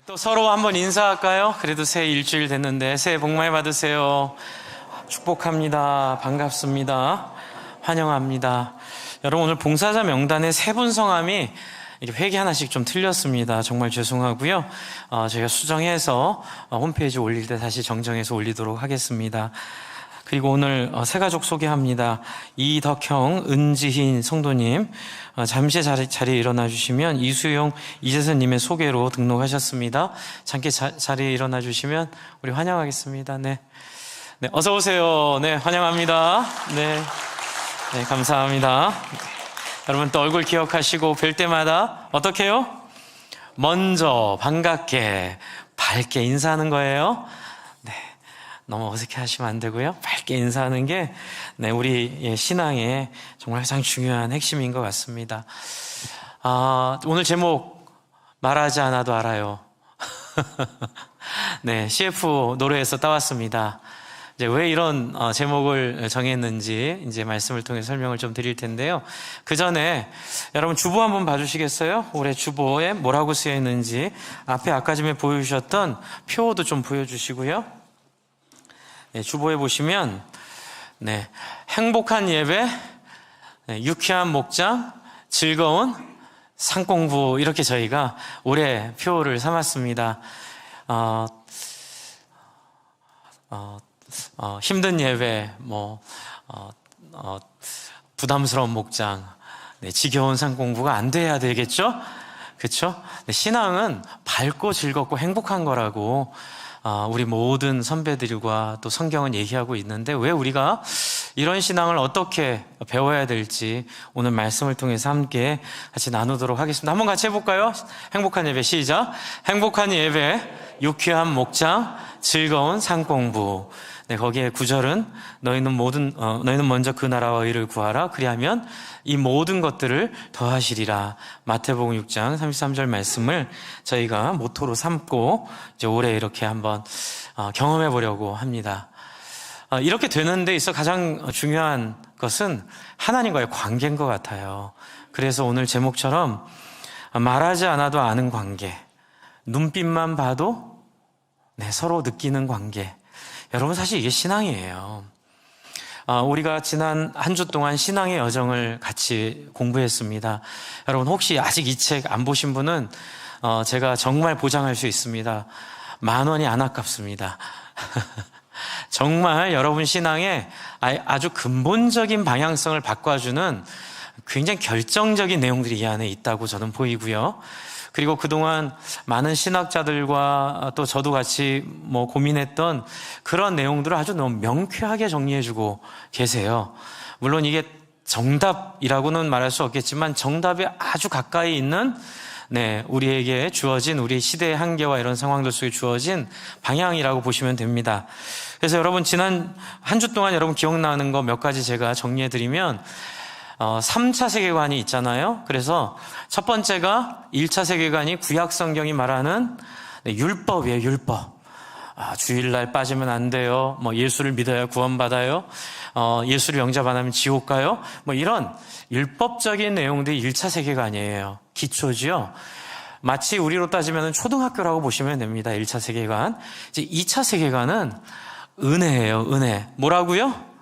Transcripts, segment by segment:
또 서로 한번 인사할까요? 그래도 새 일주일 됐는데 새해 복 많이 받으세요. 축복합니다. 반갑습니다. 환영합니다. 여러분, 오늘 봉사자 명단에 세 분 성함이 이렇게 회기 하나씩 좀 틀렸습니다. 정말 죄송하고요. 저희가 수정해서 홈페이지 올릴 때 다시 정정해서 올리도록 하겠습니다. 그리고 오늘 새 가족 소개합니다. 이덕형, 은지흰 성도님, 잠시 자리에 일어나 주시면 이수용, 이재선님의 소개로 등록하셨습니다. 잠시 자리에 일어나 주시면 우리 환영하겠습니다. 네, 어서 오세요. 네, 환영합니다. 네, 감사합니다. 여러분 또 얼굴 기억하시고 뵐 때마다 어떻게 해요? 먼저 반갑게 밝게 인사하는 거예요. 네, 너무 어색해 하시면 안 되고요. 밝게 인사하는 게 우리 신앙의 정말 가장 중요한 핵심인 것 같습니다. 오늘 제목 말하지 않아도 알아요. 네, CF 노래에서 따왔습니다. 이제 왜 이런 제목을 정했는지 이제 말씀을 통해 설명을 좀 드릴 텐데요. 그 전에 여러분 주보 한번 봐주시겠어요? 올해 주보에 뭐라고 쓰여 있는지 앞에 아까 전에 보여주셨던 표도 좀 보여주시고요. 네, 주보에 보시면 행복한 예배, 유쾌한 목장, 즐거운 상공부, 이렇게 저희가 올해 표를 삼았습니다. 힘든 예배, 부담스러운 목장, 지겨운 상공부가 안 돼야 되겠죠? 그렇죠? 신앙은 밝고 즐겁고 행복한 거라고 우리 모든 선배들과 또 성경은 얘기하고 있는데, 왜 우리가 이런 신앙을 어떻게 배워야 될지 오늘 말씀을 통해서 함께 같이 나누도록 하겠습니다. 한번 같이 해볼까요? 행복한 예배 시작. 행복한 예배, 유쾌한 목장, 즐거운 상공부. 거기에 9절은 너희는 먼저 그 나라와 의를 구하라. 그리하면 이 모든 것들을 더하시리라. 마태복음 6장 33절 말씀을 저희가 모토로 삼고 이제 올해 이렇게 한번 경험해 보려고 합니다. 이렇게 되는 데 있어 가장 중요한 것은 하나님과의 관계인 것 같아요. 그래서 오늘 제목처럼 말하지 않아도 아는 관계, 눈빛만 봐도 서로 느끼는 관계. 여러분, 사실 이게 신앙이에요. 우리가 지난 한 주 동안 신앙의 여정을 같이 공부했습니다. 여러분, 혹시 아직 이 책 안 보신 분은 제가 정말 보장할 수 있습니다. 10,000원이 안 아깝습니다. 정말 여러분 신앙에 아주 근본적인 방향성을 바꿔주는 굉장히 결정적인 내용들이 이 안에 있다고 저는 보이고요. 그리고 그동안 많은 신학자들과 또 저도 같이 고민했던 그런 내용들을 아주 너무 명쾌하게 정리해주고 계세요. 물론 이게 정답이라고는 말할 수 없겠지만 정답에 아주 가까이 있는 우리에게 주어진, 우리 시대의 한계와 이런 상황들 속에 주어진 방향이라고 보시면 됩니다. 그래서 여러분 지난 한 주 동안 여러분 기억나는 거 몇 가지 제가 정리해드리면 3차 세계관이 있잖아요. 그래서 첫 번째가 1차 세계관이 구약 성경이 말하는 율법이에요. 율법. 주일날 빠지면 안 돼요. 예수를 믿어야 구원받아요. 예수를 영접 안 하면 지옥 가요. 이런 율법적인 내용들이 1차 세계관이에요. 기초지요. 마치 우리로 따지면 초등학교라고 보시면 됩니다. 1차 세계관. 이제 2차 세계관은 은혜예요. 은혜. 뭐라고요?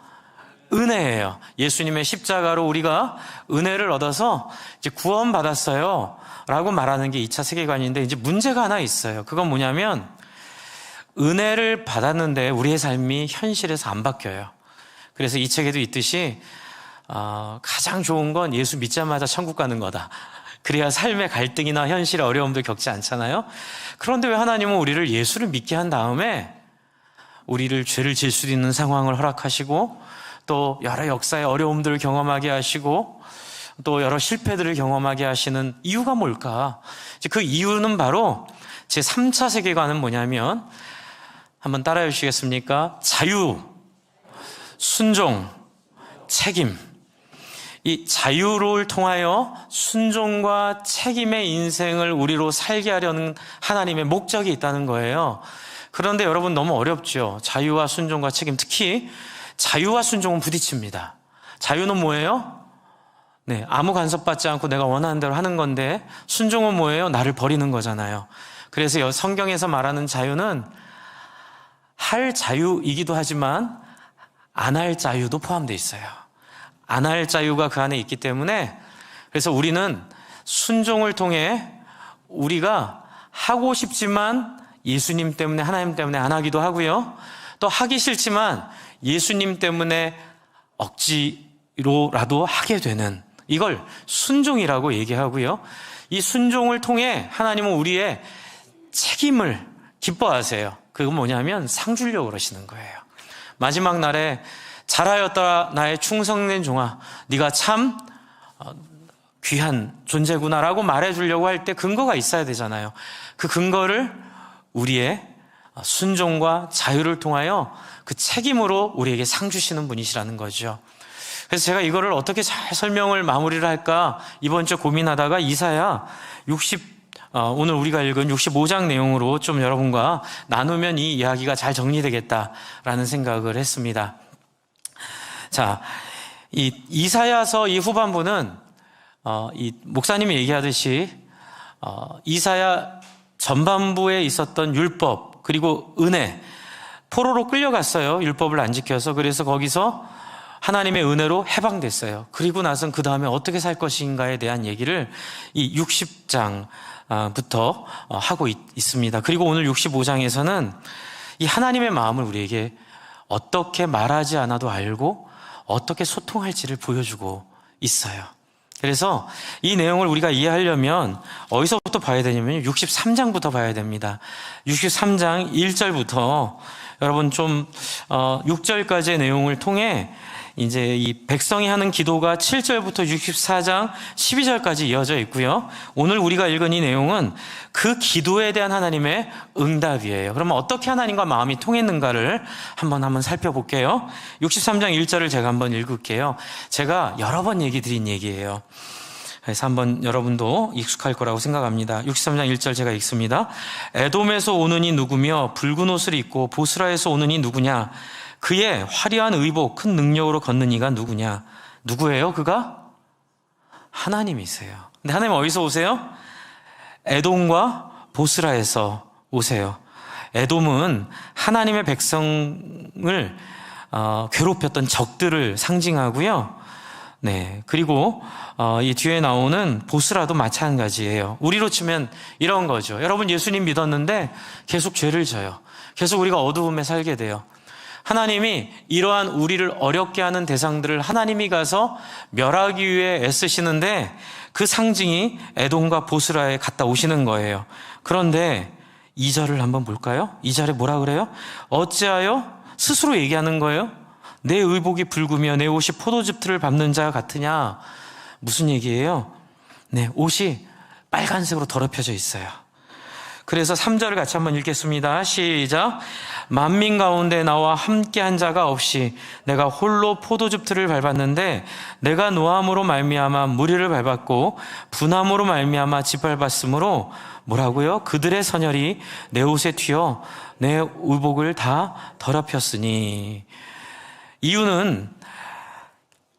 은혜예요. 예수님의 십자가로 우리가 은혜를 얻어서 이제 구원받았어요 라고 말하는 게 2차 세계관인데, 이제 문제가 하나 있어요. 그건 뭐냐면 은혜를 받았는데 우리의 삶이 현실에서 안 바뀌어요. 그래서 이 책에도 있듯이 가장 좋은 건 예수 믿자마자 천국 가는 거다. 그래야 삶의 갈등이나 현실의 어려움들 겪지 않잖아요. 그런데 왜 하나님은 우리를 예수를 믿게 한 다음에 우리를 죄를 질 수 있는 상황을 허락하시고 또 여러 역사의 어려움들을 경험하게 하시고 또 여러 실패들을 경험하게 하시는 이유가 뭘까? 그 이유는 바로 제 3차 세계관은 뭐냐면, 한번 따라해 주시겠습니까? 자유, 순종, 책임. 이 자유를 통하여 순종과 책임의 인생을 우리로 살게 하려는 하나님의 목적이 있다는 거예요. 그런데 여러분 너무 어렵죠? 자유와 순종과 책임, 특히 자유와 순종은 부딪힙니다. 자유는 뭐예요? 아무 간섭받지 않고 내가 원하는 대로 하는 건데, 순종은 뭐예요? 나를 버리는 거잖아요. 그래서 성경에서 말하는 자유는 할 자유이기도 하지만 안 할 자유도 포함되어 있어요. 안 할 자유가 그 안에 있기 때문에, 그래서 우리는 순종을 통해 우리가 하고 싶지만 예수님 때문에, 하나님 때문에 안 하기도 하고요, 또 하기 싫지만 예수님 때문에 억지로라도 하게 되는, 이걸 순종이라고 얘기하고요, 이 순종을 통해 하나님은 우리의 책임을 기뻐하세요. 그건 뭐냐면 상 주려고 그러시는 거예요. 마지막 날에 잘하였다 나의 충성된 종아, 네가 참 귀한 존재구나라고 말해주려고 할 때 근거가 있어야 되잖아요. 그 근거를 우리의 순종과 자유를 통하여 그 책임으로 우리에게 상 주시는 분이시라는 거죠. 그래서 제가 이거를 어떻게 잘 설명을 마무리를 할까 이번 주 고민하다가 이사야 오늘 우리가 읽은 65장 내용으로 좀 여러분과 나누면 이 이야기가 잘 정리되겠다라는 생각을 했습니다. 자, 이 이사야서 이 후반부는 이 목사님이 얘기하듯이 이사야 전반부에 있었던 율법 그리고 은혜, 포로로 끌려갔어요. 율법을 안 지켜서. 그래서 거기서 하나님의 은혜로 해방됐어요. 그리고 나선 그 다음에 어떻게 살 것인가에 대한 얘기를 이 60장부터 하고 있습니다. 그리고 오늘 65장에서는 이 하나님의 마음을 우리에게 어떻게 말하지 않아도 알고 어떻게 소통할지를 보여주고 있어요. 그래서 이 내용을 우리가 이해하려면 어디서부터 봐야 되냐면 63장부터 봐야 됩니다. 63장 1절부터 여러분 좀 6절까지의 내용을 통해 이제 이 백성이 하는 기도가 7절부터 64장 12절까지 이어져 있고요. 오늘 우리가 읽은 이 내용은 그 기도에 대한 하나님의 응답이에요. 그러면 어떻게 하나님과 마음이 통했는가를 한번 살펴볼게요. 63장 1절을 제가 한번 읽을게요. 제가 여러 번 얘기 드린 얘기예요. 그래서 한번 여러분도 익숙할 거라고 생각합니다. 63장 1절 제가 읽습니다. 에돔에서 오는 이 누구며 붉은 옷을 입고 보스라에서 오는 이 누구냐? 그의 화려한 의복 큰 능력으로 걷는 이가 누구냐? 누구예요? 그가? 하나님이세요. 근데 하나님 어디서 오세요? 에돔과 보스라에서 오세요. 에돔은 하나님의 백성을 괴롭혔던 적들을 상징하고요. 네, 그리고 이 뒤에 나오는 보스라도 마찬가지예요. 우리로 치면 이런 거죠. 여러분 예수님 믿었는데 계속 죄를 져요. 계속 우리가 어두움에 살게 돼요. 하나님이 이러한 우리를 어렵게 하는 대상들을 하나님이 가서 멸하기 위해 애쓰시는데 그 상징이 에돔과 보스라에 갔다 오시는 거예요. 그런데 2절을 한번 볼까요? 2절에 뭐라 그래요? 어찌하여 스스로 얘기하는 거예요? 내 의복이 붉으며 내 옷이 포도즙들을 밟는 자 같으냐? 무슨 얘기예요? 네, 옷이 빨간색으로 더럽혀져 있어요. 그래서 3절을 같이 한번 읽겠습니다. 시작. 만민 가운데 나와 함께한 자가 없이 내가 홀로 포도즙들을 밟았는데 내가 노함으로 말미암아 무리를 밟았고 분함으로 말미암아 짓밟았으므로 뭐라고요? 그들의 선혈이 내 옷에 튀어 내 의복을 다 더럽혔으니. 이유는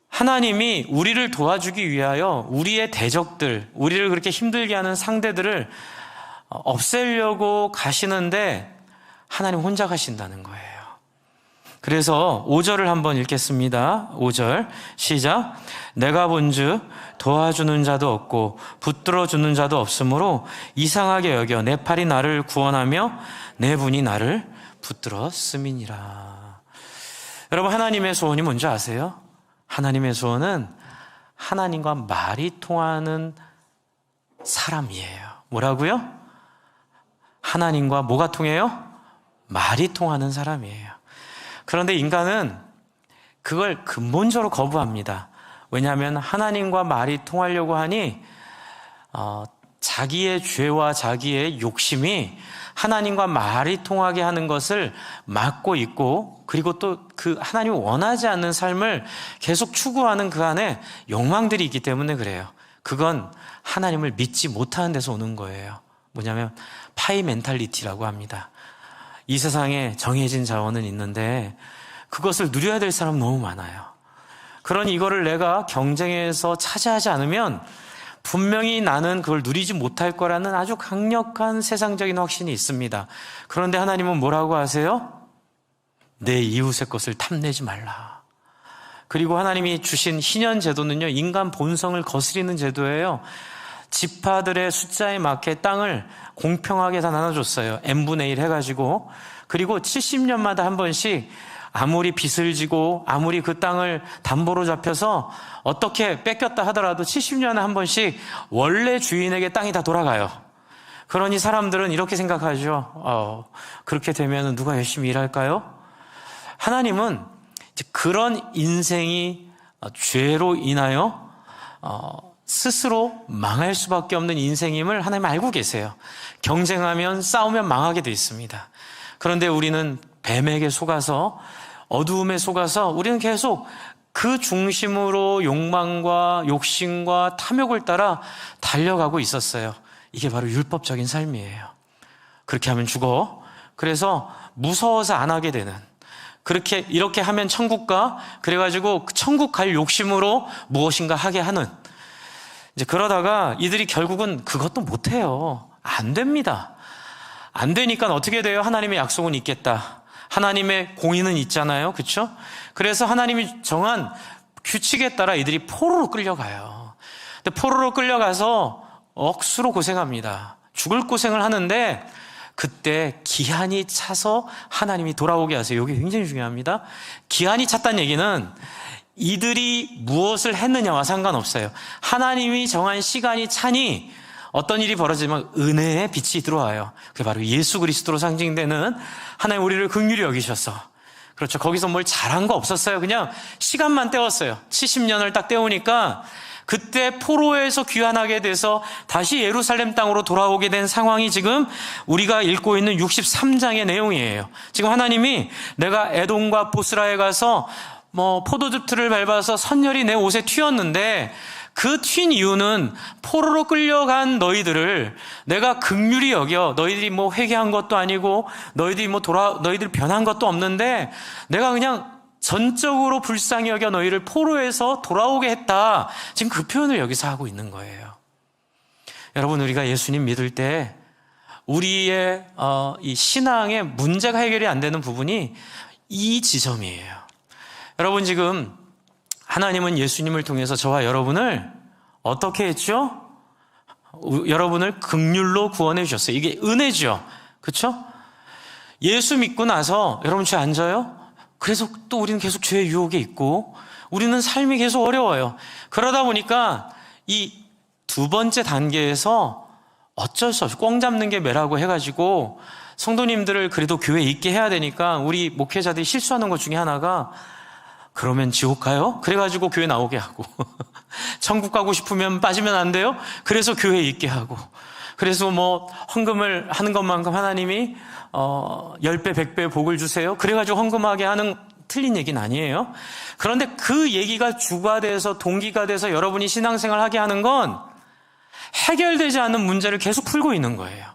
하나님이 우리를 도와주기 위하여 우리의 대적들, 우리를 그렇게 힘들게 하는 상대들을 없애려고 가시는데 하나님 혼자 가신다는 거예요. 그래서 5절을 한번 읽겠습니다. 5절 시작. 내가 본즉 도와주는 자도 없고 붙들어주는 자도 없으므로 이상하게 여겨 내 팔이 나를 구원하며 내 분이 나를 붙들었음이니라. 여러분 하나님의 소원이 뭔지 아세요? 하나님의 소원은 하나님과 말이 통하는 사람이에요. 뭐라고요? 하나님과 뭐가 통해요? 말이 통하는 사람이에요. 그런데 인간은 그걸 근본적으로 거부합니다. 왜냐하면 하나님과 말이 통하려고 하니 자기의 죄와 자기의 욕심이 하나님과 말이 통하게 하는 것을 막고 있고, 그리고 또 그 하나님이 원하지 않는 삶을 계속 추구하는 그 안에 욕망들이 있기 때문에 그래요. 그건 하나님을 믿지 못하는 데서 오는 거예요. 뭐냐면 파이 멘탈리티라고 합니다. 이 세상에 정해진 자원은 있는데 그것을 누려야 될 사람 너무 많아요. 그러니 이거를 내가 경쟁에서 차지하지 않으면 분명히 나는 그걸 누리지 못할 거라는 아주 강력한 세상적인 확신이 있습니다. 그런데 하나님은 뭐라고 하세요? 내 이웃의 것을 탐내지 말라. 그리고 하나님이 주신 희년 제도는요, 인간 본성을 거스리는 제도예요. 지파들의 숫자에 맞게 땅을 공평하게 다 나눠줬어요. n분의 1 해가지고. 그리고 70년마다 한 번씩 아무리 빚을 지고 아무리 그 땅을 담보로 잡혀서 어떻게 뺏겼다 하더라도 70년에 한 번씩 원래 주인에게 땅이 다 돌아가요. 그러니 사람들은 이렇게 생각하죠. 그렇게 되면 누가 열심히 일할까요? 하나님은 그런 인생이 죄로 인하여 스스로 망할 수밖에 없는 인생임을 하나님 알고 계세요. 경쟁하면 싸우면 망하게 돼 있습니다. 그런데 우리는 뱀에게 속아서, 어두움에 속아서 우리는 계속 그 중심으로 욕망과 욕심과 탐욕을 따라 달려가고 있었어요. 이게 바로 율법적인 삶이에요. 그렇게 하면 죽어. 그래서 무서워서 안 하게 되는, 이렇게 하면 천국 가. 그래가지고 천국 갈 욕심으로 무엇인가 하게 하는, 이제 그러다가 이들이 결국은 그것도 못해요. 안 됩니다. 안 되니까 어떻게 돼요? 하나님의 약속은 있겠다. 하나님의 공의는 있잖아요. 그렇죠? 그래서 하나님이 정한 규칙에 따라 이들이 포로로 끌려가요. 근데 포로로 끌려가서 억수로 고생합니다. 죽을 고생을 하는데 그때 기한이 차서 하나님이 돌아오게 하세요. 이게 굉장히 중요합니다. 기한이 찼다는 얘기는 이들이 무엇을 했느냐와 상관없어요. 하나님이 정한 시간이 차니 어떤 일이 벌어지면 은혜의 빛이 들어와요. 그게 바로 예수 그리스도로 상징되는, 하나님 우리를 긍휼히 여기셔서, 그렇죠, 거기서 뭘 잘한 거 없었어요. 그냥 시간만 때웠어요. 70년을 딱 때우니까 그때 포로에서 귀환하게 돼서 다시 예루살렘 땅으로 돌아오게 된 상황이 지금 우리가 읽고 있는 63장의 내용이에요. 지금 하나님이 내가 에돔과 보스라에 가서 포도즙 틀을 밟아서 선열이 내 옷에 튀었는데 그 튄 이유는 포로로 끌려간 너희들을 내가 긍휼히 여겨, 너희들이 회개한 것도 아니고 너희들이 변한 것도 없는데 내가 그냥 전적으로 불쌍히 여겨 너희를 포로에서 돌아오게 했다. 지금 그 표현을 여기서 하고 있는 거예요. 여러분, 우리가 예수님 믿을 때 우리의 이 신앙의 문제가 해결이 안 되는 부분이 이 지점이에요. 여러분, 지금 하나님은 예수님을 통해서 저와 여러분을 어떻게 했죠? 여러분을 긍휼로 구원해 주셨어요. 이게 은혜죠. 그렇죠? 예수 믿고 나서 여러분 죄 안 져요? 그래서 또 우리는 계속 죄의 유혹에 있고 우리는 삶이 계속 어려워요. 그러다 보니까 이 두 번째 단계에서 어쩔 수 없이 꽝 잡는 게 매라고 해가지고 성도님들을 그래도 교회에 있게 해야 되니까 우리 목회자들이 실수하는 것 중에 하나가, 그러면 지옥 가요? 그래가지고 교회 나오게 하고 천국 가고 싶으면 빠지면 안 돼요? 그래서 교회에 있게 하고, 그래서 헌금을 하는 것만큼 하나님이 10배 100배 복을 주세요, 그래가지고 헌금하게 하는, 틀린 얘기는 아니에요. 그런데 그 얘기가 주가 돼서 동기가 돼서 여러분이 신앙생활 하게 하는 건 해결되지 않는 문제를 계속 풀고 있는 거예요.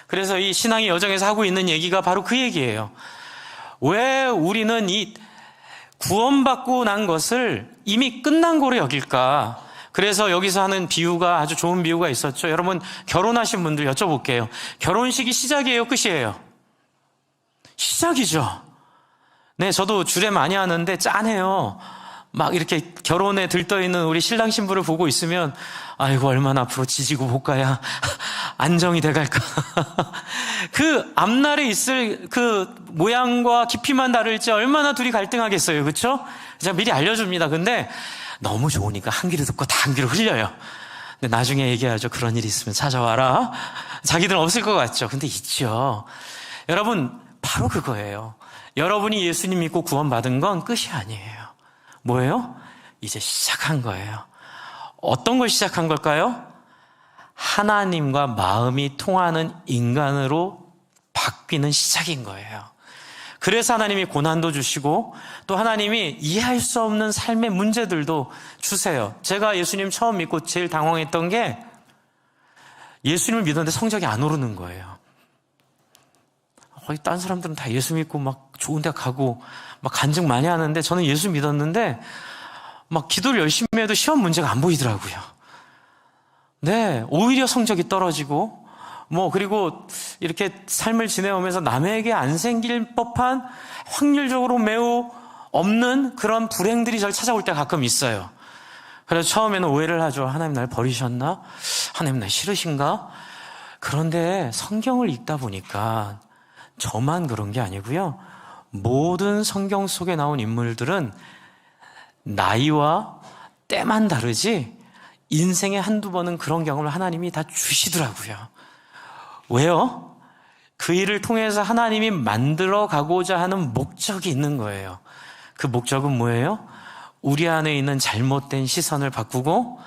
그래서 이 신앙의 여정에서 하고 있는 얘기가 바로 그 얘기예요. 왜 우리는 이 구원받고 난 것을 이미 끝난 거로 여길까? 그래서 여기서 하는 비유가 아주 좋은 비유가 있었죠. 여러분, 결혼하신 분들 여쭤볼게요. 결혼식이 시작이에요, 끝이에요? 시작이죠. 네, 저도 주례 많이 하는데 짠해요. 막 이렇게 결혼에 들떠있는 우리 신랑 신부를 보고 있으면 아이고, 얼마나 앞으로 지지고 볶아야 안정이 돼갈까. 그 앞날에 있을 그 모양과 깊이만 다를지 얼마나 둘이 갈등하겠어요. 그렇죠? 제가 미리 알려줍니다. 근데 너무 좋으니까 한 귀로 듣고 다 한 귀로 흘려요. 근데 나중에 얘기하죠. 그런 일이 있으면 찾아와라. 자기들은 없을 것 같죠. 근데 있죠. 여러분, 바로 그거예요. 여러분이 예수님 믿고 구원받은 건 끝이 아니에요. 뭐예요? 이제 시작한 거예요. 어떤 걸 시작한 걸까요? 하나님과 마음이 통하는 인간으로 바뀌는 시작인 거예요. 그래서 하나님이 고난도 주시고 또 하나님이 이해할 수 없는 삶의 문제들도 주세요. 제가 예수님 처음 믿고 제일 당황했던 게 예수님을 믿었는데 성적이 안 오르는 거예요. 딴 사람들은 다 예수 믿고 막 좋은 데 가고 막 간증 많이 하는데 저는 예수 믿었는데 막 기도를 열심히 해도 시험 문제가 안 보이더라고요. 네, 오히려 성적이 떨어지고, 그리고 이렇게 삶을 지내오면서 남에게 안 생길 법한 확률적으로 매우 없는 그런 불행들이 저를 찾아올 때 가끔 있어요. 그래서 처음에는 오해를 하죠. 하나님 날 버리셨나? 하나님 날 싫으신가? 그런데 성경을 읽다 보니까 저만 그런 게 아니고요. 모든 성경 속에 나온 인물들은 나이와 때만 다르지 인생에 한두 번은 그런 경험을 하나님이 다 주시더라고요. 왜요? 그 일을 통해서 하나님이 만들어 가고자 하는 목적이 있는 거예요. 그 목적은 뭐예요? 우리 안에 있는 잘못된 시선을 바꾸고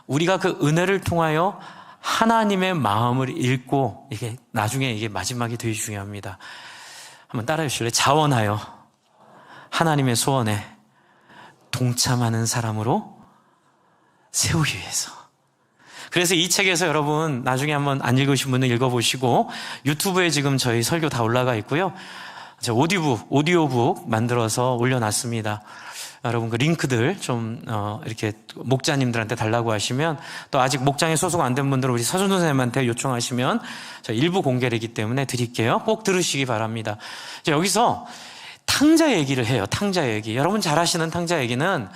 우리가 그 은혜를 통하여 하나님의 마음을 읽고, 이게 나중에 이게 마지막이 되게 중요합니다. 한번 따라해 주실래요? 자원하여 하나님의 소원에 동참하는 사람으로 세우기 위해서. 그래서 이 책에서 여러분 나중에 한번 안 읽으신 분은 읽어보시고, 유튜브에 지금 저희 설교 다 올라가 있고요. 오디오북 만들어서 올려놨습니다. 여러분 그 링크들 좀 이렇게 목자님들한테 달라고 하시면, 또 아직 목장에 소속 안 된 분들은 우리 서준 선생님한테 요청하시면 저 일부 공개이기 때문에 드릴게요. 꼭 들으시기 바랍니다. 여기서 탕자 얘기를 해요. 탕자 얘기. 여러분 잘 아시는 탕자 얘기는,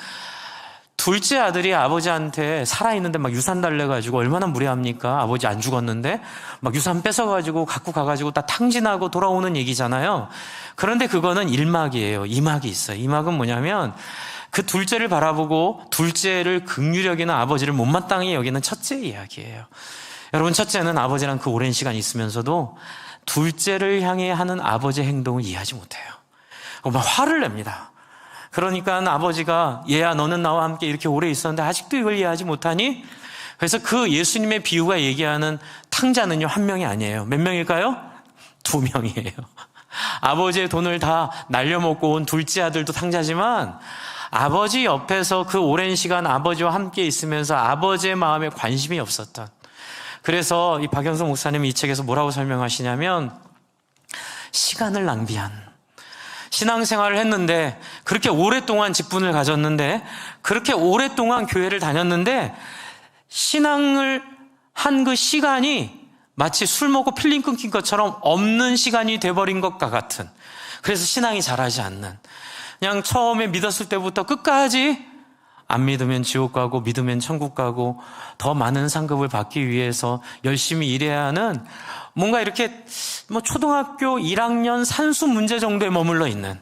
둘째 아들이 아버지한테 살아있는데 막 유산 달래가지고 얼마나 무례합니까? 아버지 안 죽었는데 막 유산 뺏어가지고 갖고 가가지고 다 탕진하고 돌아오는 얘기잖아요. 그런데 그거는 1막이에요. 2막이 있어요. 2막은 뭐냐면, 그 둘째를 바라보고 둘째를 긍휼히 여기는 아버지를 못마땅히 여기는 첫째 이야기예요. 여러분, 첫째는 아버지랑 그 오랜 시간 있으면서도 둘째를 향해 하는 아버지의 행동을 이해하지 못해요. 막 화를 냅니다. 그러니까 아버지가, 얘야 너는 나와 함께 이렇게 오래 있었는데 아직도 이걸 이해하지 못하니? 그래서 그 예수님의 비유가 얘기하는 탕자는요, 한 명이 아니에요. 몇 명일까요? 2명이에요. 아버지의 돈을 다 날려먹고 온 둘째 아들도 탕자지만, 아버지 옆에서 그 오랜 시간 아버지와 함께 있으면서 아버지의 마음에 관심이 없었던. 그래서 이 박영수 목사님이 이 책에서 뭐라고 설명하시냐면, 시간을 낭비한, 신앙생활을 했는데, 그렇게 오랫동안 직분을 가졌는데, 그렇게 오랫동안 교회를 다녔는데, 신앙을 한 그 시간이 마치 술 먹고 필름 끊긴 것처럼 없는 시간이 돼버린 것과 같은, 그래서 신앙이 자라지 않는, 그냥 처음에 믿었을 때부터 끝까지 안 믿으면 지옥 가고 믿으면 천국 가고 더 많은 상급을 받기 위해서 열심히 일해야 하는, 뭔가 이렇게 초등학교 1학년 산수 문제 정도에 머물러 있는,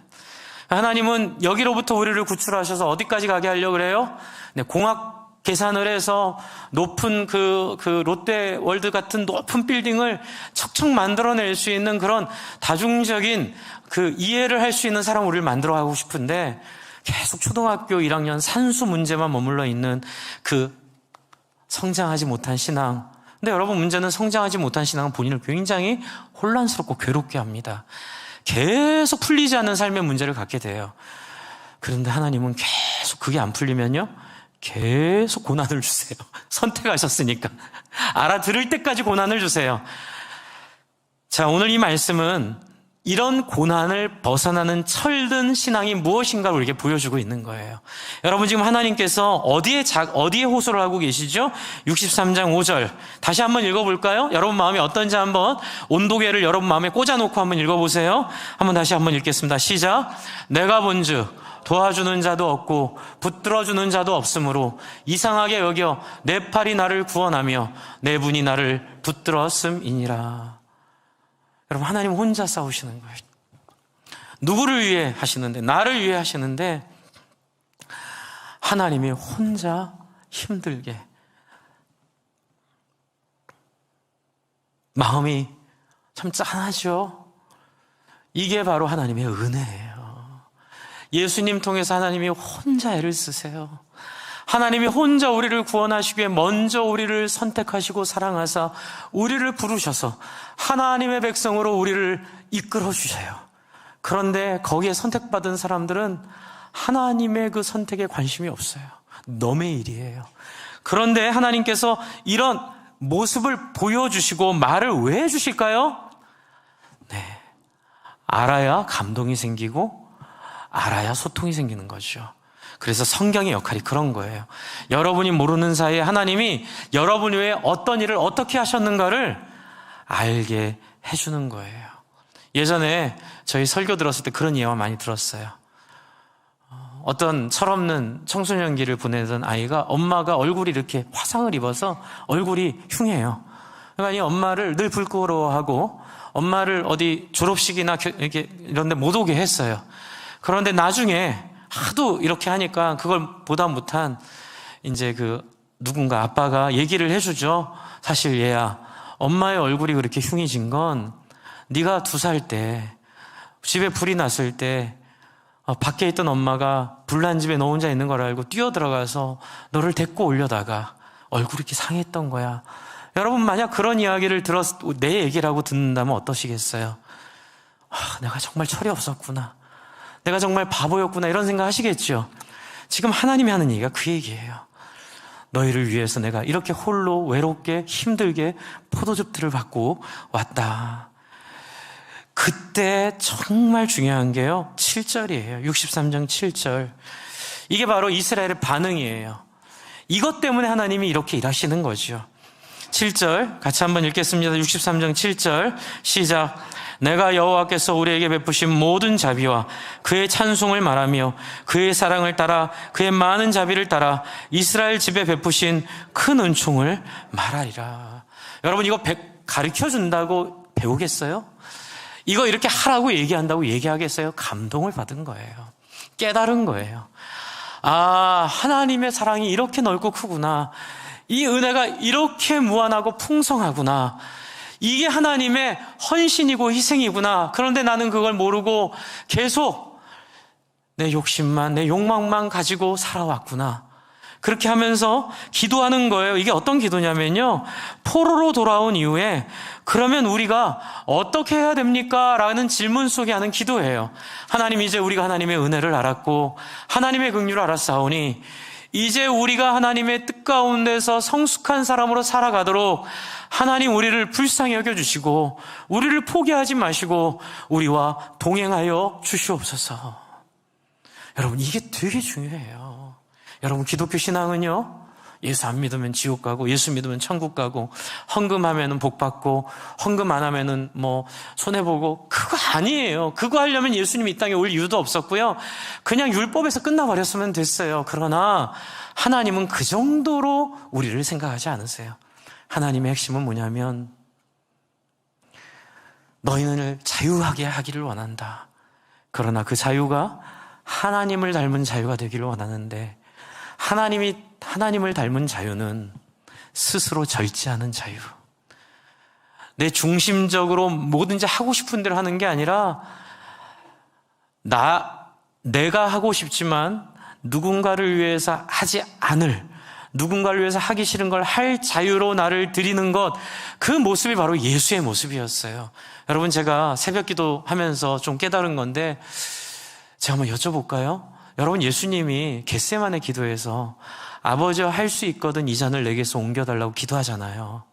하나님은 여기로부터 우리를 구출하셔서 어디까지 가게 하려고 그래요? 네, 공학 계산을 해서 높은 그 롯데월드 같은 높은 빌딩을 척척 만들어낼 수 있는 그런 다중적인 그 이해를 할 수 있는 사람 우리를 만들어 가고 싶은데, 계속 초등학교 1학년 산수 문제만 머물러 있는 그 성장하지 못한 신앙. 근데 여러분, 문제는 성장하지 못한 신앙은 본인을 굉장히 혼란스럽고 괴롭게 합니다. 계속 풀리지 않는 삶의 문제를 갖게 돼요. 그런데 하나님은 계속 그게 안 풀리면요, 계속 고난을 주세요. 선택하셨으니까. 알아들을 때까지 고난을 주세요. 자, 오늘 이 말씀은 이런 고난을 벗어나는 철든 신앙이 무엇인가를 우리에게 보여주고 있는 거예요. 여러분, 지금 하나님께서 어디에 호소를 하고 계시죠? 63장 5절. 다시 한번 읽어볼까요? 여러분 마음이 어떤지 한번 온도계를 여러분 마음에 꽂아놓고 한번 읽어보세요. 다시 한번 읽겠습니다. 시작. 내가 본즉 도와주는 자도 없고 붙들어주는 자도 없으므로 이상하게 여겨 내 팔이 나를 구원하며 내 분이 나를 붙들었음이니라. 여러분, 하나님 혼자 싸우시는 거예요. 누구를 위해 하시는데? 나를 위해 하시는데, 하나님이 혼자 힘들게, 마음이 참 짠하죠. 이게 바로 하나님의 은혜예요. 예수님 통해서 하나님이 혼자 애를 쓰세요. 하나님이 혼자 우리를 구원하시기에 먼저 우리를 선택하시고 사랑하사 우리를 부르셔서 하나님의 백성으로 우리를 이끌어 주셔요. 그런데 거기에 선택받은 사람들은 하나님의 그 선택에 관심이 없어요. 너의 일이에요. 그런데 하나님께서 이런 모습을 보여주시고 말을 왜 해주실까요? 네, 알아야 감동이 생기고 알아야 소통이 생기는 거죠. 그래서 성경의 역할이 그런 거예요. 여러분이 모르는 사이에 하나님이 여러분 외에 어떤 일을 어떻게 하셨는가를 알게 해주는 거예요. 예전에 저희 설교 들었을 때 그런 이야기 많이 들었어요. 어떤 철없는 청소년기를 보내던 아이가 엄마가 얼굴이 이렇게 화상을 입어서 얼굴이 흉해요. 그러니까 이 엄마를 늘 부끄러워하고 엄마를 어디 졸업식이나 이렇게 이런 데 못 오게 했어요. 그런데 나중에 하도 이렇게 하니까 그걸 보다 못한 이제 누군가 아빠가 얘기를 해주죠. 사실 얘야, 엄마의 얼굴이 그렇게 흉해진 건 네가 2살 때 집에 불이 났을 때 밖에 있던 엄마가 불난 집에 너 혼자 있는 걸 알고 뛰어들어가서 너를 데리고 올려다가 얼굴이 이렇게 상했던 거야. 여러분, 만약 그런 이야기를 내 얘기라고 듣는다면 어떠시겠어요? 내가 정말 철이 없었구나. 내가 정말 바보였구나. 이런 생각 하시겠죠? 지금 하나님이 하는 얘기가 그 얘기예요. 너희를 위해서 내가 이렇게 홀로 외롭게 힘들게 포도즙들을 받고 왔다. 그때 정말 중요한 게요, 7절이에요. 63장 7절. 이게 바로 이스라엘의 반응이에요. 이것 때문에 하나님이 이렇게 일하시는 거죠. 7절 같이 한번 읽겠습니다. 63장 7절 시작. 내가 여호와께서 우리에게 베푸신 모든 자비와 그의 찬송을 말하며 그의 사랑을 따라 그의 많은 자비를 따라 이스라엘 집에 베푸신 큰 은총을 말하리라. 여러분, 이거 가르쳐준다고 배우겠어요? 이거 이렇게 하라고 얘기한다고 얘기하겠어요? 감동을 받은 거예요. 깨달은 거예요. 하나님의 사랑이 이렇게 넓고 크구나. 이 은혜가 이렇게 무한하고 풍성하구나. 이게 하나님의 헌신이고 희생이구나. 그런데 나는 그걸 모르고 계속 내 욕심만, 내 욕망만 가지고 살아왔구나. 그렇게 하면서 기도하는 거예요. 이게 어떤 기도냐면요, 포로로 돌아온 이후에 그러면 우리가 어떻게 해야 됩니까? 라는 질문 속에 하는 기도예요. 하나님, 이제 우리가 하나님의 은혜를 알았고 하나님의 긍휼을 알았사오니 이제 우리가 하나님의 뜻 가운데서 성숙한 사람으로 살아가도록 하나님 우리를 불쌍히 여겨주시고 우리를 포기하지 마시고 우리와 동행하여 주시옵소서. 여러분, 이게 되게 중요해요. 여러분, 기독교 신앙은요, 예수 안 믿으면 지옥 가고 예수 믿으면 천국 가고 헌금하면은 복 받고 헌금 안 하면은 손해보고, 그거 아니에요. 그거 하려면 예수님이 이 땅에 올 이유도 없었고요. 그냥 율법에서 끝나버렸으면 됐어요. 그러나 하나님은 그 정도로 우리를 생각하지 않으세요. 하나님의 핵심은 뭐냐면 너희는 자유하게 하기를 원한다. 그러나 그 자유가 하나님을 닮은 자유가 되기를 원하는데 하나님을 닮은 자유는 스스로 절제하는 자유. 내 중심적으로 뭐든지 하고 싶은 대로 하는 게 아니라 내가 하고 싶지만 누군가를 위해서 하지 않을, 누군가를 위해서 하기 싫은 걸 할 자유로 나를 드리는 것, 그 모습이 바로 예수의 모습이었어요. 여러분, 제가 새벽기도 하면서 좀 깨달은 건데 제가 한번 여쭤볼까요? 여러분, 예수님이 겟세마네 기도에서 아버지와 할 수 있거든 이 잔을 내게서 옮겨달라고 기도하잖아요.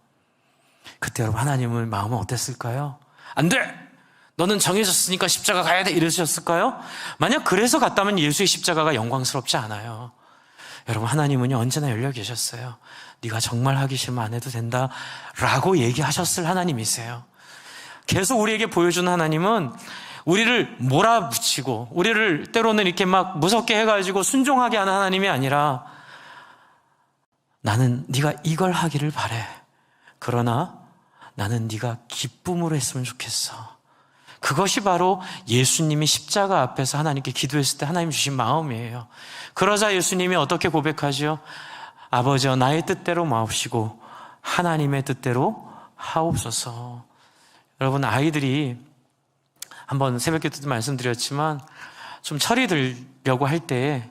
그때 여러분, 하나님의 마음은 어땠을까요? 안 돼! 너는 정해졌으니까 십자가 가야 돼! 이러셨을까요? 만약 그래서 갔다면 예수의 십자가가 영광스럽지 않아요. 여러분, 하나님은요, 언제나 열려 계셨어요. 네가 정말 하기 싫으면 안 해도 된다 라고 얘기하셨을 하나님이세요. 계속 우리에게 보여주는 하나님은 우리를 몰아붙이고 우리를 때로는 이렇게 막 무섭게 해가지고 순종하게 하는 하나님이 아니라 나는 네가 이걸 하기를 바래. 그러나 나는 네가 기쁨으로 했으면 좋겠어. 그것이 바로 예수님이 십자가 앞에서 하나님께 기도했을 때 하나님 주신 마음이에요. 그러자 예수님이 어떻게 고백하죠? 아버지여, 나의 뜻대로 마옵시고 하나님의 뜻대로 하옵소서. 여러분, 아이들이 한번 새벽기도 때 말씀드렸지만 좀 철이 들려고 할 때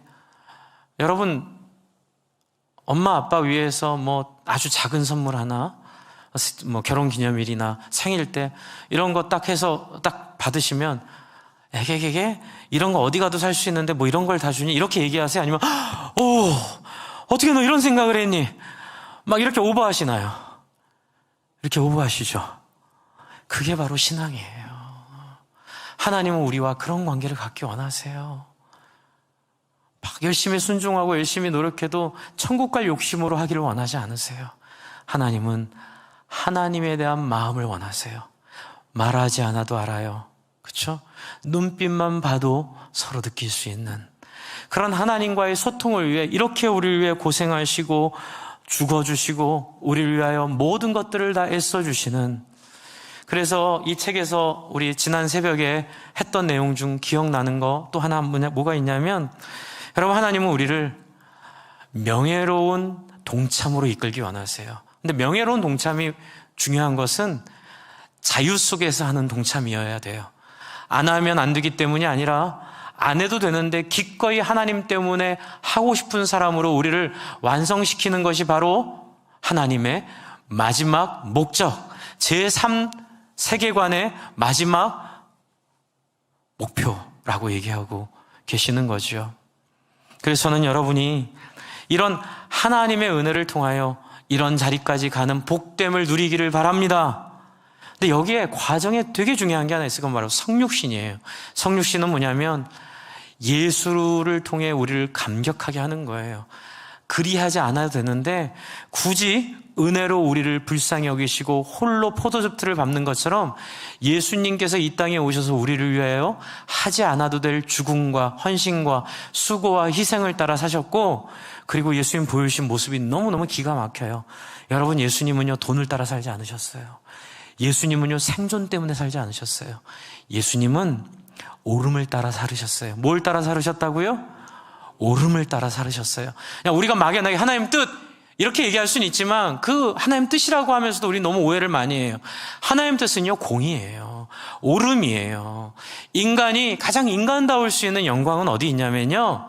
여러분, 엄마 아빠 위해서 아주 작은 선물 하나, 결혼기념일이나 생일 때 이런 거 딱 해서 딱 받으시면 에게게게 이런 거 어디 가도 살 수 있는데 이런 걸 다 주니? 이렇게 얘기하세요? 아니면 어떻게 너 이런 생각을 했니? 막 이렇게 오버하시나요? 이렇게 오버하시죠. 그게 바로 신앙이에요. 하나님은 우리와 그런 관계를 갖기 원하세요. 막 열심히 순종하고 열심히 노력해도 천국 갈 욕심으로 하기를 원하지 않으세요. 하나님은 하나님에 대한 마음을 원하세요. 말하지 않아도 알아요. 그렇죠? 눈빛만 봐도 서로 느낄 수 있는 그런 하나님과의 소통을 위해 이렇게 우리를 위해 고생하시고 죽어주시고 우리를 위하여 모든 것들을 다 애써주시는, 그래서 이 책에서 우리 지난 새벽에 했던 내용 중 기억나는 거 또 하나 뭐가 있냐면, 여러분, 하나님은 우리를 명예로운 동참으로 이끌기 원하세요. 근데 명예로운 동참이 중요한 것은 자유 속에서 하는 동참이어야 돼요. 안 하면 안 되기 때문이 아니라 안 해도 되는데 기꺼이 하나님 때문에 하고 싶은 사람으로 우리를 완성시키는 것이 바로 하나님의 마지막 목적, 제3 세계관의 마지막 목표라고 얘기하고 계시는 거죠. 그래서 저는 여러분이 이런 하나님의 은혜를 통하여 이런 자리까지 가는 복됨을 누리기를 바랍니다. 근데 여기에 과정에 되게 중요한 게 하나 있어요. 그건 바로 성육신이에요. 성육신은 뭐냐면 예수를 통해 우리를 감격하게 하는 거예요. 그리하지 않아도 되는데 굳이 은혜로 우리를 불쌍히 여기시고 홀로 포도즙들을 밟는 것처럼 예수님께서 이 땅에 오셔서 우리를 위하여 하지 않아도 될 죽음과 헌신과 수고와 희생을 따라 사셨고, 그리고 예수님 보여주신 모습이 너무너무 기가 막혀요. 여러분, 예수님은요 돈을 따라 살지 않으셨어요. 예수님은요 생존 때문에 살지 않으셨어요. 예수님은 오름을 따라 살으셨어요. 뭘 따라 살으셨다고요? 오름을 따라 살으셨어요. 그냥 우리가 막연하게 하나님 뜻 이렇게 얘기할 수는 있지만 그 하나님 뜻이라고 하면서도 우리 너무 오해를 많이 해요. 하나님 뜻은요 공의예요. 오름이에요. 인간이 가장 인간다울 수 있는 영광은 어디 있냐면요,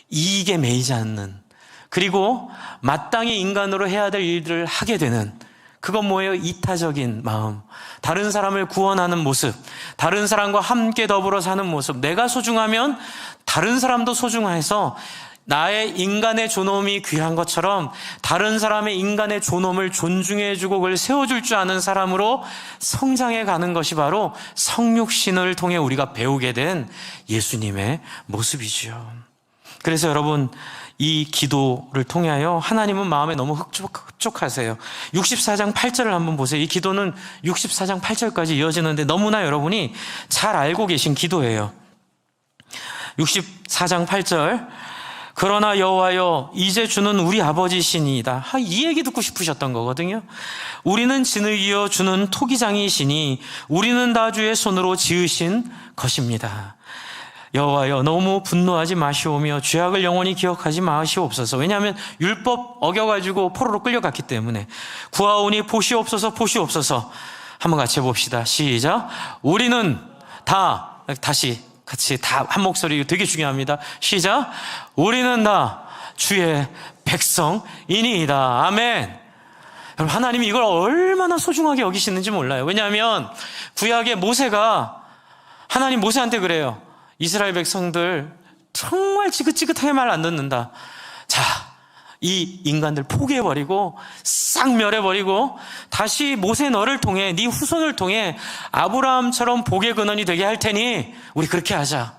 이익에 매이지 않는, 그리고 마땅히 인간으로 해야 될 일들을 하게 되는, 그건 뭐예요? 이타적인 마음, 다른 사람을 구원하는 모습, 다른 사람과 함께 더불어 사는 모습, 내가 소중하면 다른 사람도 소중해서 나의 인간의 존엄이 귀한 것처럼 다른 사람의 인간의 존엄을 존중해주고 그걸 세워줄 줄 아는 사람으로 성장해 가는 것이 바로 성육신을 통해 우리가 배우게 된 예수님의 모습이죠. 그래서 여러분, 이 기도를 통하여 하나님은 마음에 너무 흡족하세요. 64장 8절을 한번 보세요. 이 기도는 64장 8절까지 이어지는데 너무나 여러분이 잘 알고 계신 기도예요. 64장 8절, 그러나 여호와여 이제 주는 우리 아버지시니이다. 이 얘기 듣고 싶으셨던 거거든요. 우리는 진을 이어 주는 토기장이시니 우리는 다 주의 손으로 지으신 것입니다. 여호와여 너무 분노하지 마시오며 죄악을 영원히 기억하지 마시옵소서. 왜냐하면 율법 어겨가지고 포로로 끌려갔기 때문에. 구하오니 보시옵소서 보시옵소서. 한번 같이 해봅시다. 시작. 우리는 다, 다시 같이 다 한 목소리, 되게 중요합니다. 시작. 우리는 다 주의 백성이니이다. 아멘. 여러분, 하나님이 이걸 얼마나 소중하게 여기시는지 몰라요. 왜냐하면 구약의 모세가, 하나님 모세한테 그래요. 이스라엘 백성들 정말 지긋지긋하게 말 안 듣는다. 자, 이 인간들 포기해버리고 싹 멸해버리고 다시 모세 너를 통해, 네 후손을 통해 아브라함처럼 복의 근원이 되게 할 테니 우리 그렇게 하자.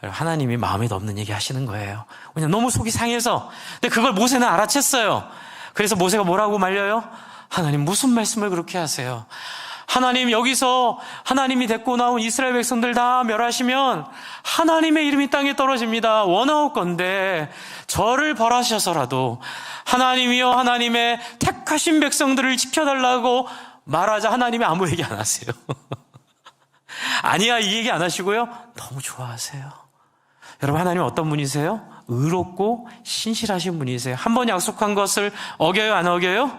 하나님이 마음에 없는 얘기 하시는 거예요. 왜냐면 너무 속이 상해서. 근데 그걸 모세는 알아챘어요. 그래서 모세가 뭐라고 말려요? 하나님 무슨 말씀을 그렇게 하세요? 하나님, 여기서 하나님이 데리고 나온 이스라엘 백성들 다 멸하시면 하나님의 이름이 땅에 떨어집니다. 원하옵건대 저를 벌하셔서라도 하나님이여 하나님의 택하신 백성들을 지켜달라고 말하자. 하나님이 아무 얘기 안 하세요. 아니야, 이 얘기 안 하시고요, 너무 좋아하세요. 여러분, 하나님 어떤 분이세요? 의롭고 신실하신 분이세요. 한 번 약속한 것을 어겨요, 안 어겨요?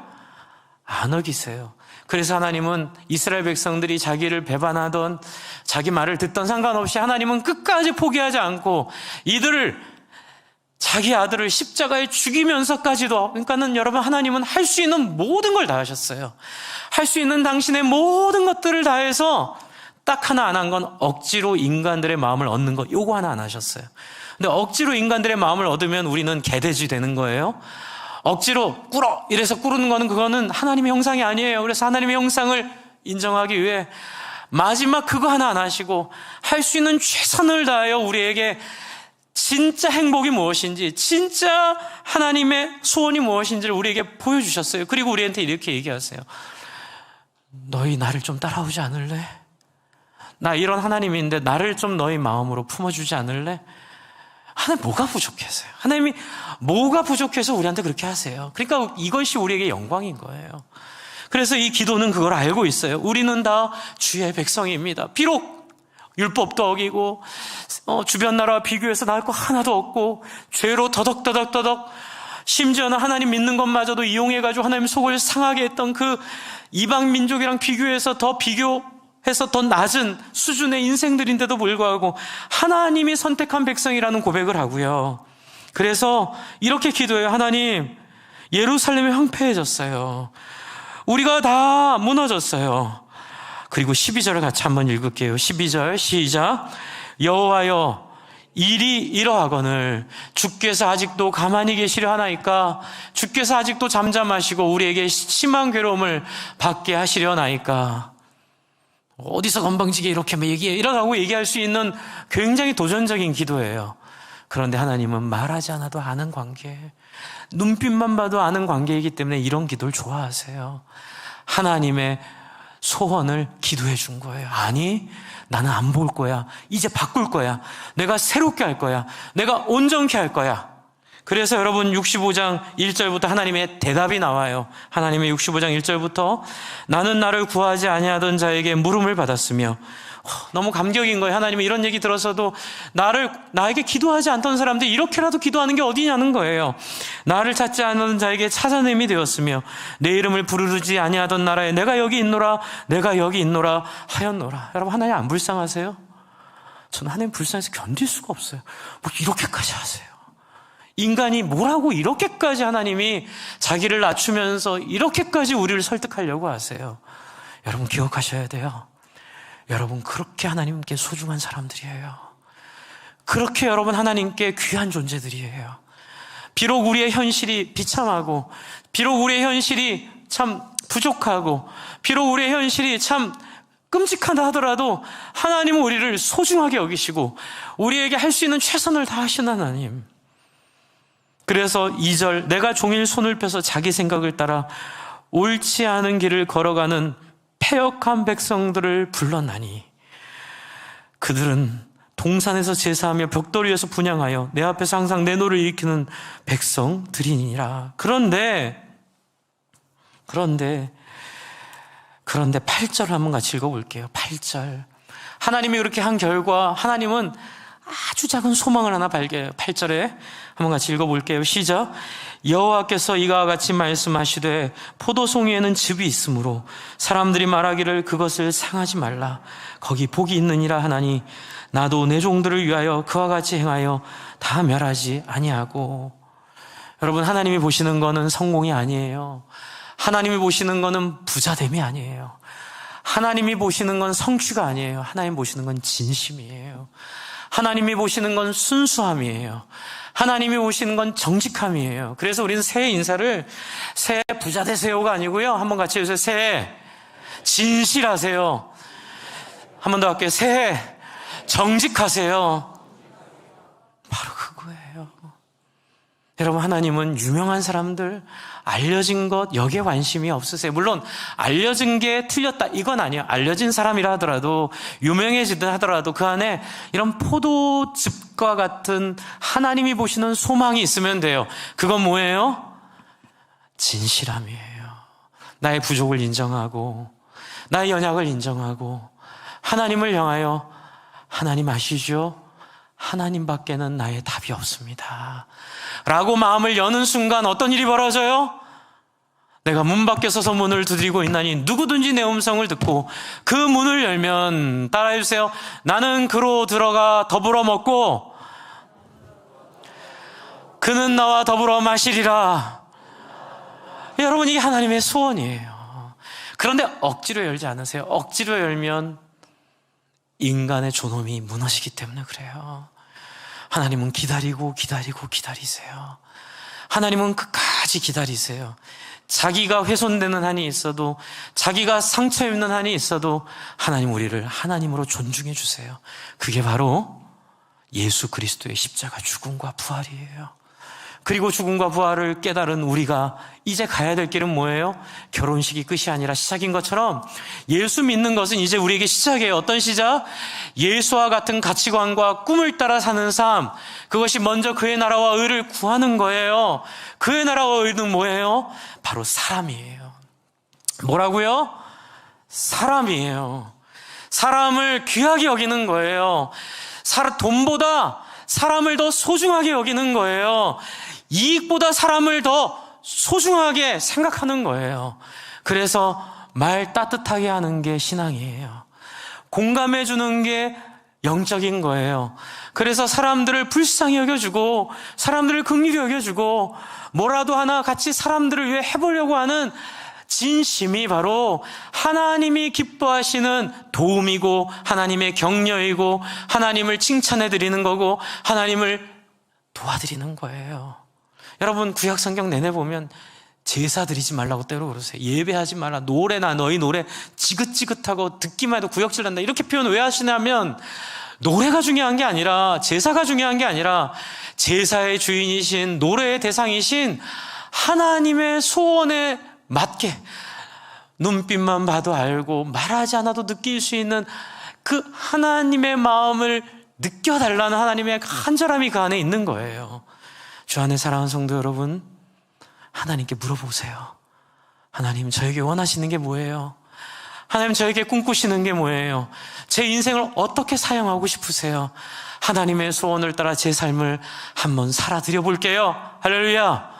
안 어기세요. 그래서 하나님은 이스라엘 백성들이 자기를 배반하던, 자기 말을 듣던 상관없이 하나님은 끝까지 포기하지 않고 이들을, 자기 아들을 십자가에 죽이면서까지도, 그러니까는 여러분, 하나님은 할 수 있는 모든 걸 다 하셨어요. 할 수 있는 당신의 모든 것들을 다 해서 딱 하나 안 한 건 억지로 인간들의 마음을 얻는 거, 요거 하나 안 하셨어요. 근데 억지로 인간들의 마음을 얻으면 우리는 개돼지 되는 거예요. 억지로 꿇어 이래서 꿇는 거는, 그거는 하나님의 형상이 아니에요. 그래서 하나님의 형상을 인정하기 위해 마지막 그거 하나 안 하시고 할 수 있는 최선을 다하여 우리에게 진짜 행복이 무엇인지, 진짜 하나님의 소원이 무엇인지를 우리에게 보여주셨어요. 그리고 우리한테 이렇게 얘기하세요. 너희 나를 좀 따라오지 않을래? 나 이런 하나님인데 나를 좀 너희 마음으로 품어주지 않을래? 하나님 뭐가 부족해서요? 하나님이 뭐가 부족해서 우리한테 그렇게 하세요? 그러니까 이것이 우리에게 영광인 거예요. 그래서 이 기도는 그걸 알고 있어요. 우리는 다 주의 백성입니다. 비록 율법도 어기고 주변 나라와 비교해서 나을 거 하나도 없고 죄로 더덕더덕 심지어는 하나님 믿는 것마저도 이용해가지고 하나님 속을 상하게 했던 그 이방 민족이랑 비교해서 더 낮은 수준의 인생들인데도 불구하고 하나님이 선택한 백성이라는 고백을 하고요. 그래서 이렇게 기도해요. 하나님, 예루살렘이 황폐해졌어요. 우리가 다 무너졌어요. 그리고 12절을 같이 한번 읽을게요. 12절 시작. 여호와여, 일이 이러하거늘 주께서 아직도 가만히 계시려 하나이까? 주께서 아직도 잠잠하시고 우리에게 심한 괴로움을 받게 하시려나이까? 어디서 건방지게 이렇게 이러라고 얘기할 수 있는 굉장히 도전적인 기도예요. 그런데 하나님은 말하지 않아도 아는 관계, 눈빛만 봐도 아는 관계이기 때문에 이런 기도를 좋아하세요. 하나님의 소원을 기도해 준 거예요. 아니, 나는 안 볼 거야. 이제 바꿀 거야. 내가 새롭게 할 거야. 내가 온전케 할 거야. 그래서 여러분 65장 1절부터 하나님의 대답이 나와요. 하나님의 65장 1절부터 나는 나를 구하지 아니하던 자에게 물음을 받았으며, 너무 감격인 거예요. 하나님이 이런 얘기 들어서도 나에게 기도하지 않던 사람들이 이렇게라도 기도하는 게 어디냐는 거예요. 나를 찾지 않는 자에게 찾아냄이 되었으며 내 이름을 부르지 아니하던 나라에 내가 여기 있노라 하였노라. 여러분, 하나님 안 불쌍하세요? 저는 하나님 불쌍해서 견딜 수가 없어요. 뭐 이렇게까지 하세요. 인간이 뭐라고 이렇게까지 하나님이 자기를 낮추면서 이렇게까지 우리를 설득하려고 하세요. 여러분 기억하셔야 돼요. 여러분 그렇게 하나님께 소중한 사람들이에요. 그렇게 여러분 하나님께 귀한 존재들이에요. 비록 우리의 현실이 비참하고, 비록 우리의 현실이 참 부족하고, 비록 우리의 현실이 참 끔찍하다 하더라도 하나님은 우리를 소중하게 여기시고 우리에게 할 수 있는 최선을 다하신 하나님. 그래서 2절, 내가 종일 손을 펴서 자기 생각을 따라 옳지 않은 길을 걸어가는 패역한 백성들을 불렀나니 그들은 동산에서 제사하며 벽돌 위에서 분향하여 내 앞에서 항상 내 노를 일으키는 백성들이니라. 그런데 8절 한번 같이 읽어볼게요. 8절. 하나님이 그렇게 한 결과 하나님은 아주 작은 소망을 하나 발견해요. 8절에 한번 같이 읽어볼게요. 시작. 여호와께서 이와 같이 말씀하시되 포도송이에는 즙이 있으므로 사람들이 말하기를 그것을 상하지 말라. 거기 복이 있느니라 하나니 나도 내 종들을 위하여 그와 같이 행하여 다 멸하지 아니하고. 여러분, 하나님이 보시는 거는 성공이 아니에요. 하나님이 보시는 거는 부자됨이 아니에요. 하나님이 보시는 건 성취가 아니에요. 하나님 보시는 건 진심이에요. 하나님이 보시는 건 순수함이에요. 하나님이 보시는 건 정직함이에요. 그래서 우리는 새해 인사를 새해 부자 되세요가 아니고요. 한번 같이 해주세요. 새해 진실하세요. 한 번 더 할게요. 새해 정직하세요. 바로 그거예요. 여러분, 하나님은 유명한 사람들, 알려진 것, 여기에 관심이 없으세요. 물론 알려진 게 틀렸다 이건 아니에요. 알려진 사람이라 하더라도, 유명해지든 하더라도 그 안에 이런 포도즙과 같은 하나님이 보시는 소망이 있으면 돼요. 그건 뭐예요? 진실함이에요. 나의 부족을 인정하고 나의 연약을 인정하고 하나님을 향하여, 하나님 아시죠? 하나님밖에는 나의 답이 없습니다 라고 마음을 여는 순간 어떤 일이 벌어져요? 내가 문 밖에 서서 문을 두드리고 있나니 누구든지 내 음성을 듣고 그 문을 열면, 따라해주세요, 나는 그로 들어가 더불어 먹고 그는 나와 더불어 마시리라. 여러분, 이게 하나님의 소원이에요. 그런데 억지로 열지 않으세요. 억지로 열면 인간의 존엄이 무너지기 때문에 그래요. 하나님은 기다리세요. 하나님은 끝까지 기다리세요. 자기가 훼손되는 한이 있어도, 자기가 상처 입는 한이 있어도 하나님 우리를 하나님으로 존중해 주세요. 그게 바로 예수 그리스도의 십자가 죽음과 부활이에요. 그리고 죽음과 부활을 깨달은 우리가 이제 가야 될 길은 뭐예요? 결혼식이 끝이 아니라 시작인 것처럼 예수 믿는 것은 이제 우리에게 시작이에요. 어떤 시작? 예수와 같은 가치관과 꿈을 따라 사는 삶, 그것이 먼저 그의 나라와 의를 구하는 거예요. 그의 나라와 의는 뭐예요? 바로 사람이에요. 뭐라고요? 사람이에요. 사람을 귀하게 여기는 거예요. 돈보다 사람을 더 소중하게 여기는 거예요. 이익보다 사람을 더 소중하게 생각하는 거예요. 그래서 말 따뜻하게 하는 게 신앙이에요. 공감해 주는 게 영적인 거예요. 그래서 사람들을 불쌍히 여겨주고 사람들을 긍휼히 여겨주고 뭐라도 하나 같이 사람들을 위해 해보려고 하는 진심이 바로 하나님이 기뻐하시는 도움이고 하나님의 격려이고 하나님을 칭찬해 드리는 거고 하나님을 도와드리는 거예요. 여러분 구약 성경 내내 보면 제사 드리지 말라고 때로 그러세요. 예배하지 말라. 노래나 너희 노래 지긋지긋하고 듣기만 해도 구역질 난다. 이렇게 표현 왜 하시냐면 노래가 중요한 게 아니라 제사가 중요한 게 아니라 제사의 주인이신 노래의 대상이신 하나님의 소원에 맞게 눈빛만 봐도 알고 말하지 않아도 느낄 수 있는 그 하나님의 마음을 느껴달라는 하나님의 간절함이 그 안에 있는 거예요. 주 안에 사랑하는 성도 여러분, 하나님께 물어보세요. 하나님, 저에게 원하시는 게 뭐예요? 하나님, 저에게 꿈꾸시는 게 뭐예요? 제 인생을 어떻게 사용하고 싶으세요? 하나님의 소원을 따라 제 삶을 한번 살아드려 볼게요. 할렐루야.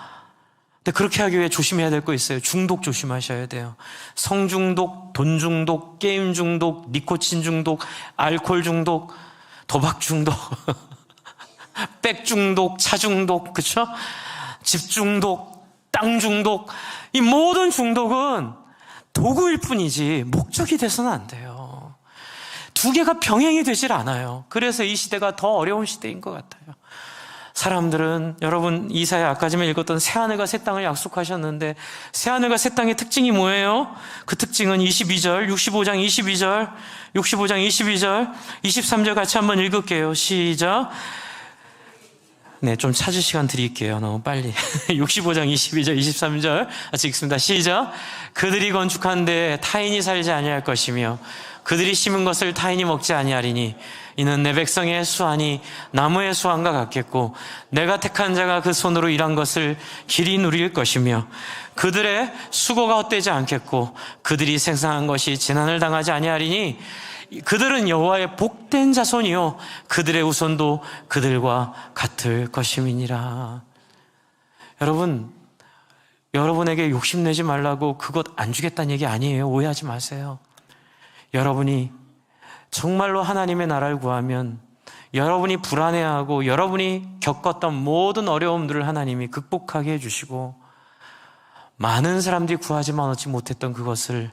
근데 그렇게 하기 위해 조심해야 될 거 있어요. 중독 조심하셔야 돼요. 성중독, 돈 중독, 게임 중독, 니코틴 중독, 알코올 중독, 도박 중독, 백 중독, 차 중독, 그렇죠? 집 중독, 땅 중독. 이 모든 중독은 도구일 뿐이지 목적이 돼서는 안 돼요. 두 개가 병행이 되질 않아요. 그래서 이 시대가 더 어려운 시대인 것 같아요. 사람들은 여러분 이사야 아까 전에 읽었던 새하늘과 새 땅을 약속하셨는데 새하늘과 새 땅의 특징이 뭐예요? 그 특징은 22절, 65장 22절, 65장 22절, 23절 같이 한번 읽을게요. 시작. 네, 좀 찾을 시간 드릴게요. 너무 빨리. 65장 22절, 23절 같이 읽습니다. 시작. 그들이 건축한데 타인이 살지 아니할 것이며 그들이 심은 것을 타인이 먹지 아니하리니 이는 내 백성의 수완이 나무의 수완과 같겠고 내가 택한 자가 그 손으로 일한 것을 길이 누릴 것이며 그들의 수고가 헛되지 않겠고 그들이 생산한 것이 재난을 당하지 아니하리니 그들은 여호와의 복된 자손이요 그들의 후손도 그들과 같을 것임이니라. 여러분, 여러분에게 욕심내지 말라고 그것 안 주겠다는 얘기 아니에요. 오해하지 마세요. 여러분이 정말로 하나님의 나라를 구하면 여러분이 불안해하고 여러분이 겪었던 모든 어려움들을 하나님이 극복하게 해주시고 많은 사람들이 구하지만 얻지 못했던 그것을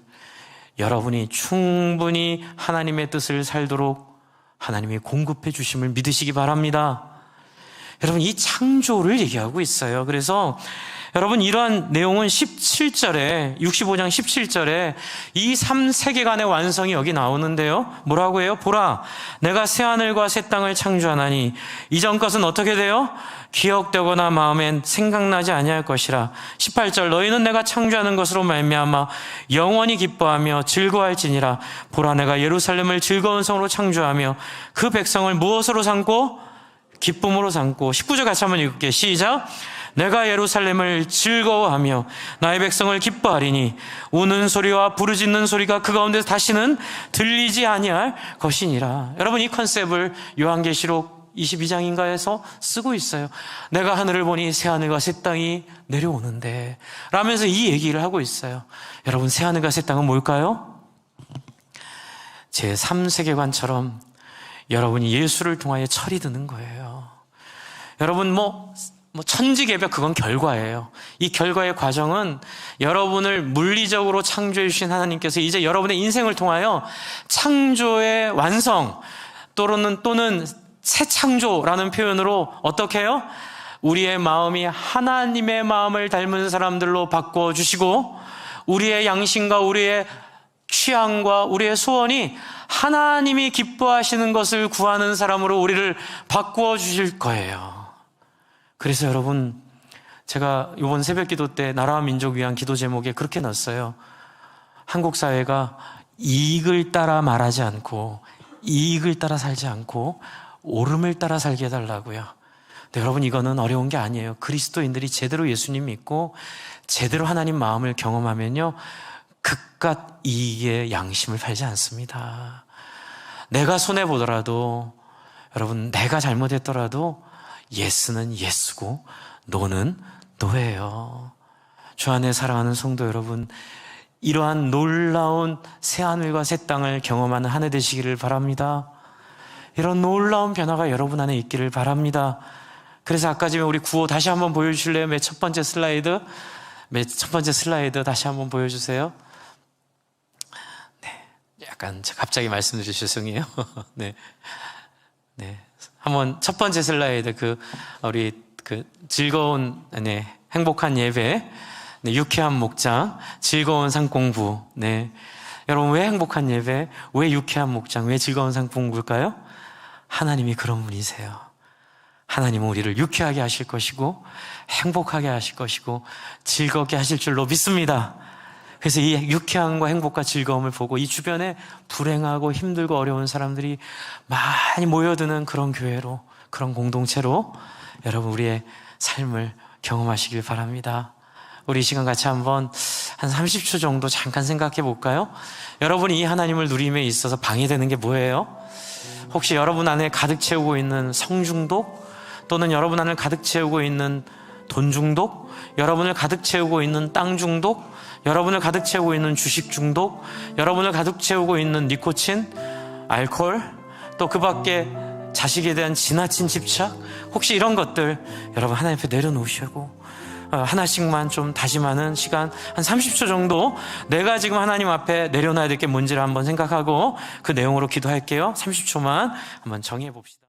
여러분이 충분히 하나님의 뜻을 살도록 하나님이 공급해 주심을 믿으시기 바랍니다. 여러분, 이 창조를 얘기하고 있어요. 그래서 여러분 이러한 내용은 17절에 65장 17절에 이 3세계관의 완성이 여기 나오는데요. 뭐라고 해요? 보라, 내가 새하늘과 새 땅을 창조하나니 이전 것은 어떻게 돼요? 기억되거나 마음엔 생각나지 아니할 것이라. 18절, 너희는 내가 창조하는 것으로 말미암아 영원히 기뻐하며 즐거워할지니라. 보라, 내가 예루살렘을 즐거운 성으로 창조하며 그 백성을 무엇으로 삼고? 기쁨으로 삼고. 19절 같이 한번 읽을게요. 시작. 내가 예루살렘을 즐거워하며 나의 백성을 기뻐하리니 우는 소리와 부르짖는 소리가 그 가운데 다시는 들리지 아니할 것이니라. 여러분, 이 컨셉을 요한계시록 22장인가에서 쓰고 있어요. 내가 하늘을 보니 새하늘과 새 땅이 내려오는데 라면서 이 얘기를 하고 있어요. 여러분, 새하늘과 새 땅은 뭘까요? 제3세계관처럼 여러분이 예수를 통하여 철이 드는 거예요. 여러분, 천지개벽, 그건 결과예요. 이 결과의 과정은 여러분을 물리적으로 창조해 주신 하나님께서 이제 여러분의 인생을 통하여 창조의 완성 또는 새 창조라는 표현으로 어떻게 해요? 우리의 마음이 하나님의 마음을 닮은 사람들로 바꿔주시고 우리의 양심과 우리의 취향과 우리의 소원이 하나님이 기뻐하시는 것을 구하는 사람으로 우리를 바꾸어 주실 거예요. 그래서 여러분, 제가 이번 새벽기도 때 나라와 민족 위한 기도 제목에 그렇게 넣었어요. 한국 사회가 이익을 따라 말하지 않고 이익을 따라 살지 않고 옳음을 따라 살게 해달라고요. 근데 여러분, 이거는 어려운 게 아니에요. 그리스도인들이 제대로 예수님 믿고 제대로 하나님 마음을 경험하면요, 그깟 이익의 양심을 팔지 않습니다. 내가 손해보더라도, 여러분, 내가 잘못했더라도 예스는 예스고 노는 노예요. 주 안에 사랑하는 성도 여러분, 이러한 놀라운 새하늘과 새 땅을 경험하는 한 해 되시기를 바랍니다. 이런 놀라운 변화가 여러분 안에 있기를 바랍니다. 그래서 아까 전에 우리 구호 다시 한번 보여주실래요? 맨 첫 번째 슬라이드 다시 한번 보여주세요. 네, 약간 갑자기 말씀드려 죄송해요. 네, 한번 첫 번째 슬라이드 우리 즐거운 행복한 예배, 유쾌한 목장, 즐거운 상공부. 여러분, 왜 행복한 예배, 왜 유쾌한 목장, 왜 즐거운 상공부일까요? 하나님이 그런 분이세요. 하나님은 우리를 유쾌하게 하실 것이고 행복하게 하실 것이고 즐겁게 하실 줄로 믿습니다. 그래서 이 유쾌함과 행복과 즐거움을 보고 이 주변에 불행하고 힘들고 어려운 사람들이 많이 모여드는 그런 교회로, 그런 공동체로 여러분 우리의 삶을 경험하시길 바랍니다. 우리 이 시간 같이 한번 한 30초 정도 잠깐 생각해 볼까요? 여러분이 이 하나님을 누림에 있어서 방해되는 게 뭐예요? 혹시 여러분 안에 가득 채우고 있는 성중독, 또는 여러분 안을 가득 채우고 있는 돈 중독, 여러분을 가득 채우고 있는 땅 중독, 여러분을 가득 채우고 있는 주식 중독, 여러분을 가득 채우고 있는 니코틴, 알코올, 또 그 밖에 자식에 대한 지나친 집착, 혹시 이런 것들 여러분 하나님 앞에 내려놓으시고 하나씩만 좀 다짐하는 시간 한 30초 정도, 내가 지금 하나님 앞에 내려놔야 될 게 뭔지를 한번 생각하고 그 내용으로 기도할게요. 30초만 한번 정해 봅시다.